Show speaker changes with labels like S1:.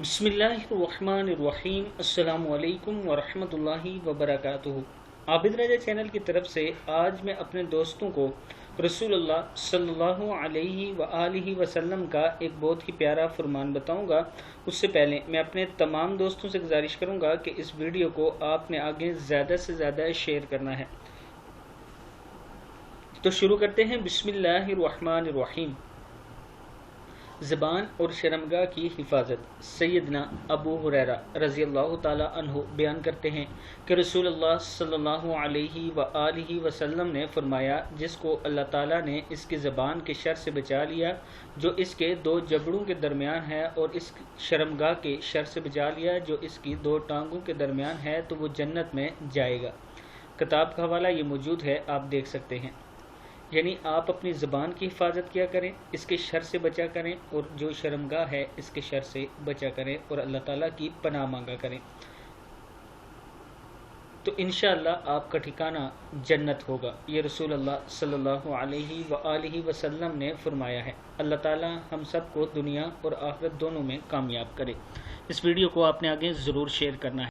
S1: बिस्मिल्लाहिर्रहमानिर्रहीम। अस्सलामु अलैकुम वरहमतुल्लाहि वबरकातुहू। आबिद रजा चैनल की तरफ से आज मैं अपने दोस्तों को रसूलुल्लाह सल्लल्लाहु अलैहि वआलिहि वसल्लम का एक बहुत ही प्यारा फरमान बताऊंगा। उससे पहले मैं अपने तमाम दोस्तों से गुजारिश करूंगा कि इस वीडियो को आपने आगे ज़्यादा से ज़्यादा शेयर करना है। तो शुरू करते हैं। बिस्मिल्लाहिर्रहमानिर्रहीम। ज़बान और शर्मगाह की हिफाजत। सैयदना अबू हुरैरा रज़ी अल्लाह ताला अन्हु बयान करते हैं कि रसूलुल्लाह सल्लल्लाहु अलैहि वआलिहि वसल्लम ने फरमाया, जिसको अल्लाह ताला ने इसकी ज़बान के शर से बचा लिया जो इसके दो जबड़ों के दरमियान है, और इस शर्मगाह के शर से बचा लिया जो इसकी दो टांगों के दरमियान है, तो वो जन्नत में जाएगा। किताब का हवाला ये मौजूद है, आप देख सकते हैं। यानी आप अपनी ज़बान की हिफाजत किया करें, इसके शर से बचा करें, और जो शर्मगाह है इसके शर से बचा करें, और अल्लाह ताला की पनाह मांगा करें। तो इंशाअल्लाह आपका ठिकाना जन्नत होगा। ये रसूलुल्लाह सल्लल्लाहु अलैहि वआलिहि वसल्लम ने फरमाया है। अल्लाह ताला हम सब को दुनिया और आखिरत दोनों में कामयाब करे। इस वीडियो को आपने आगे ज़रूर शेयर करना है।